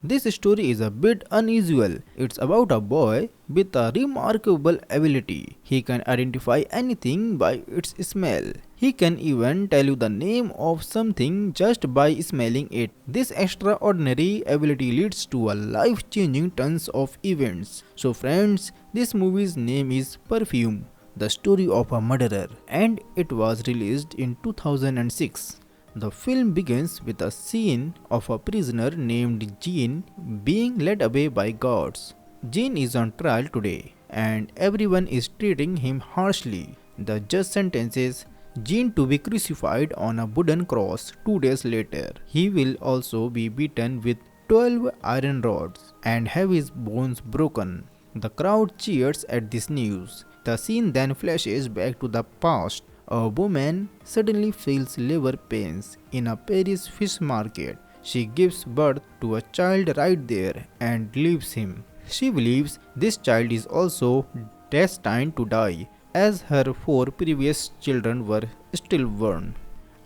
This story is a bit unusual. It's about a boy with a remarkable ability. He can identify anything by its smell. He can even tell you the name of something just by smelling it. This extraordinary ability leads to a life-changing tons of events. So friends, this movie's name is Perfume, the story of a murderer, and it was released in 2006. The film begins with a scene of a prisoner named Jean being led away by guards. Jean is on trial today and everyone is treating him harshly. The judge sentences Jean to be crucified on a wooden cross 2 days later. He will also be beaten with 12 iron rods and have his bones broken. The crowd cheers at this news. The scene then flashes back to the past. A woman suddenly feels labor pains in a Paris fish market. She gives birth to a child right there and leaves him. She believes this child is also destined to die, as her four previous children were stillborn.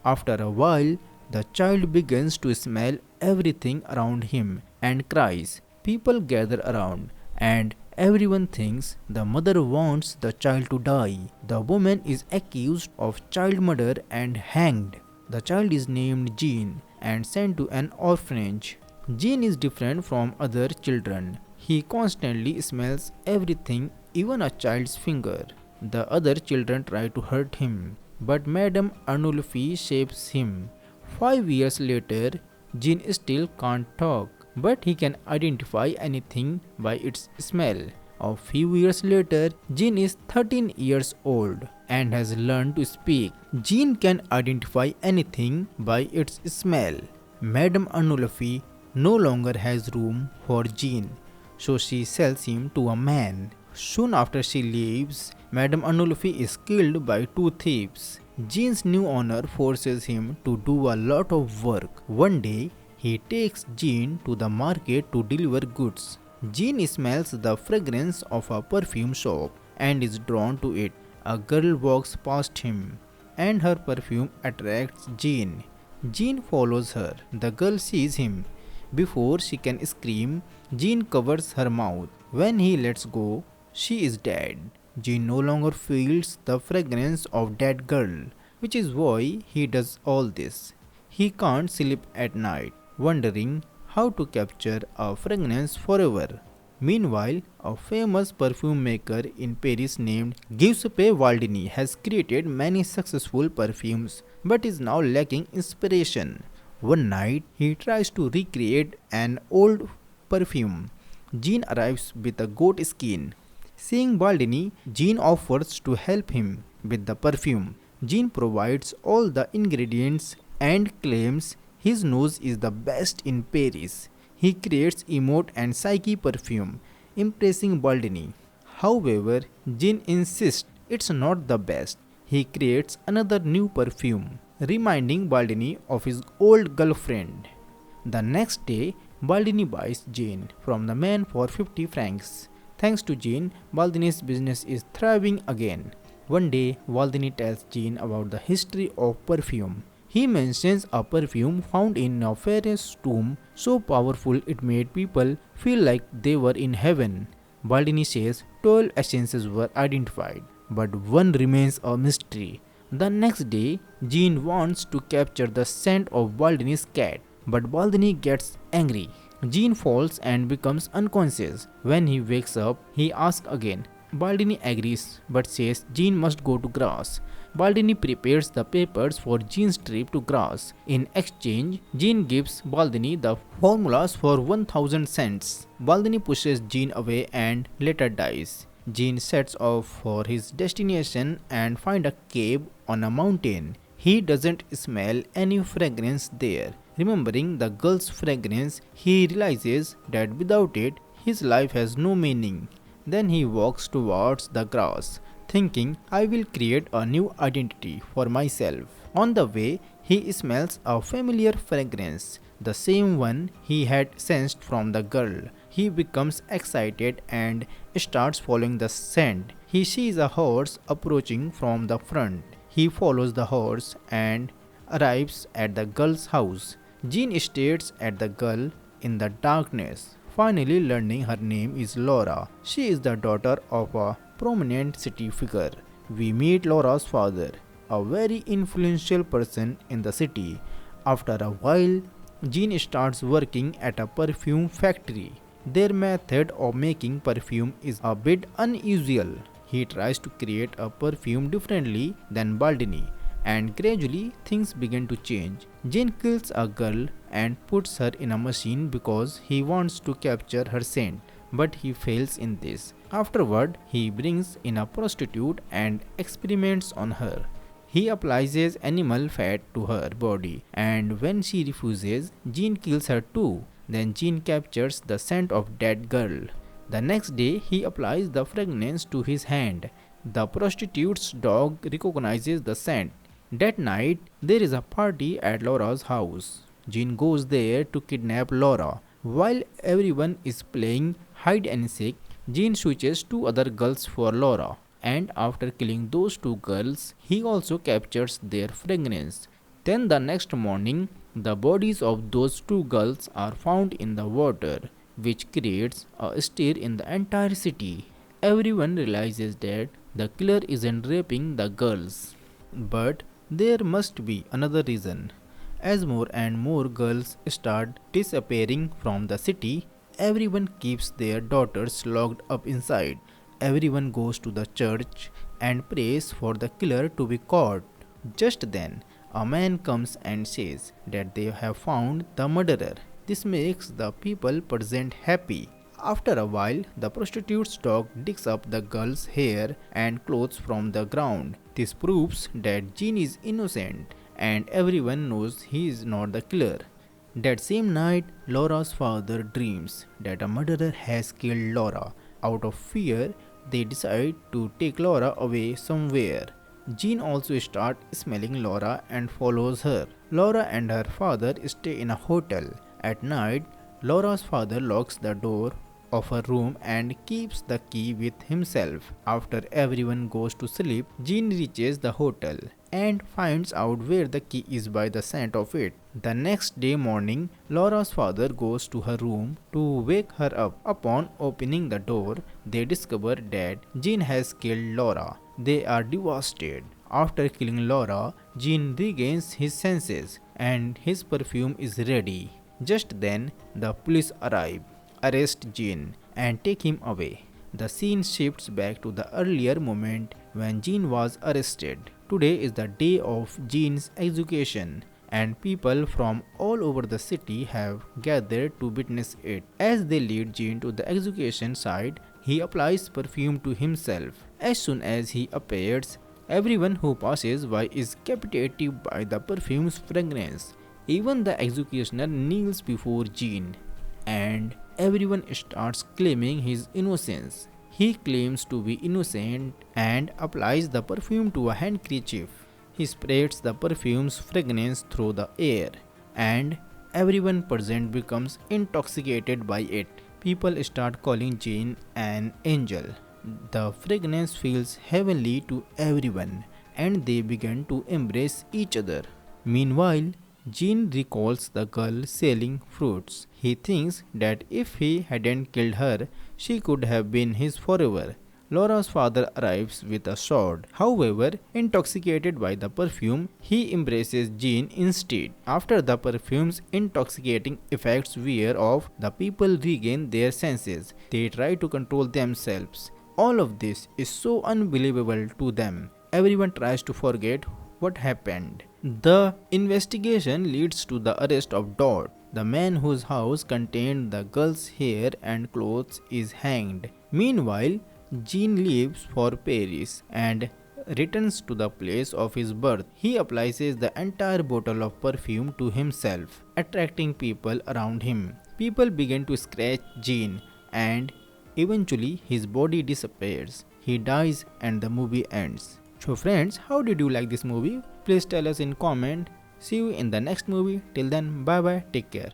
After a while, the child begins to smell everything around him and cries. People gather around and everyone thinks the mother wants the child to die. The woman is accused of child murder and hanged. The child is named Jean and sent to an orphanage. Jean is different from other children. He constantly smells everything, even a child's finger. The other children try to hurt him, but Madame Arnulfi shapes him. 5 years later, Jean still can't talk, but he can identify anything by its smell. A few years later, Jean is 13 years old and has learned to speak. Jean can identify anything by its smell. Madame Arnulfi no longer has room for Jean, so she sells him to a man. Soon after she leaves, Madame Arnulfi is killed by two thieves. Jean's new owner forces him to do a lot of work. One day, he takes Jean to the market to deliver goods. Jean smells the fragrance of a perfume shop and is drawn to it. A girl walks past him and her perfume attracts Jean. Jean follows her. The girl sees him. Before she can scream, Jean covers her mouth. When he lets go, she is dead. Jean no longer feels the fragrance of that girl, which is why he does all this. He can't sleep at night, wondering how to capture a fragrance forever. Meanwhile, a famous perfume maker in Paris named Giuseppe Valdini has created many successful perfumes but is now lacking inspiration. One night, he tries to recreate an old perfume. Jean arrives with a goat skin. Seeing Baldini, Jean offers to help him with the perfume. Jean provides all the ingredients and claims his nose is the best in Paris. He creates Emote and Psyche perfume, impressing Baldini. However, Jean insists it's not the best. He creates another new perfume, reminding Baldini of his old girlfriend. The next day, Baldini buys Jean from the man for 50 francs. Thanks to Jean, Baldini's business is thriving again. One day, Baldini tells Jean about the history of perfume. He mentions a perfume found in a pharaoh's tomb so powerful it made people feel like they were in heaven. Baldini says 12 essences were identified, but one remains a mystery. The next day, Jean wants to capture the scent of Baldini's cat, but Baldini gets angry. Jean falls and becomes unconscious. When he wakes up, he asks again. Baldini agrees but says Jean must go to grass. Baldini prepares the papers for Jean's trip to grass. In exchange, Jean gives Baldini the formulas for 1000 cents. Baldini pushes Jean away and later dies. Jean sets off for his destination and finds a cave on a mountain. He doesn't smell any fragrance there. Remembering the girl's fragrance, he realizes that without it, his life has no meaning. Then he walks towards the grass, thinking, I will create a new identity for myself. On the way, he smells a familiar fragrance, the same one he had sensed from the girl. He becomes excited and starts following the scent. He sees a horse approaching from the front. He follows the horse and arrives at the girl's house. Jean stares at the girl in the darkness, finally learning her name is Laura. She is the daughter of a prominent city figure. We meet Laura's father, a very influential person in the city. After a while, Jean starts working at a perfume factory. Their method of making perfume is a bit unusual. He tries to create a perfume differently than Baldini, and gradually things begin to change. Jean kills a girl and puts her in a machine because he wants to capture her scent, but he fails in this. Afterward, he brings in a prostitute and experiments on her. He applies animal fat to her body, and when she refuses, Jean kills her too. Then Jean captures the scent of dead girl. The next day, he applies the fragrance to his hand. The prostitute's dog recognizes the scent. That night, there is a party at Laura's house. Jean goes there to kidnap Laura. While everyone is playing hide and seek, Jean switches two other girls for Laura. And after killing those two girls, he also captures their fragrance. Then the next morning, the bodies of those two girls are found in the water, which creates a stir in the entire city. Everyone realizes that the killer isn't raping the girls. But there must be another reason. As more and more girls start disappearing from the city, everyone keeps their daughters locked up inside. Everyone goes to the church and prays for the killer to be caught. Just then, a man comes and says that they have found the murderer. This makes the people present happy. After a while, the prostitute's dog digs up the girl's hair and clothes from the ground. This proves that Jean is innocent and everyone knows he is not the killer. That same night, Laura's father dreams that a murderer has killed Laura. Out of fear, they decide to take Laura away somewhere. Jean also starts smelling Laura and follows her. Laura and her father stay in a hotel. At night, Laura's father locks the door of her room and keeps the key with himself. After everyone goes to sleep, Jean reaches the hotel and finds out where the key is by the scent of it. The next day morning, Laura's father goes to her room to wake her up. Upon opening the door, they discover that Jean has killed Laura. They are devastated. After killing Laura, Jean regains his senses and his perfume is ready. Just then, the police arrive, arrest Jean, and take him away. The scene shifts back to the earlier moment when Jean was arrested. Today is the day of Jean's execution, and people from all over the city have gathered to witness it. As they lead Jean to the execution site, he applies perfume to himself. As soon as he appears, everyone who passes by is captivated by the perfume's fragrance. Even the executioner kneels before Jean, and everyone starts claiming his innocence. He claims to be innocent and applies the perfume to a handkerchief. He spreads the perfume's fragrance through the air, and everyone present becomes intoxicated by it. People start calling Jean an angel. The fragrance feels heavenly to everyone, and they begin to embrace each other. Meanwhile, Jean recalls the girl selling fruits. He thinks that if he hadn't killed her, she could have been his forever. Laura's father arrives with a sword. However, intoxicated by the perfume, he embraces Jean instead. After the perfume's intoxicating effects wear off, the people regain their senses. They try to control themselves. All of this is so unbelievable to them. Everyone tries to forget what happened. The investigation leads to the arrest of Dot. The man whose house contained the girl's hair and clothes is hanged. Meanwhile, Jean leaves for Paris and returns to the place of his birth. He applies the entire bottle of perfume to himself, attracting people around him. People begin to scratch Jean, and eventually his body disappears. He dies and the movie ends. So friends, how did you like this movie? Please tell us in comment. See you in the next movie. Till then, bye bye, take care.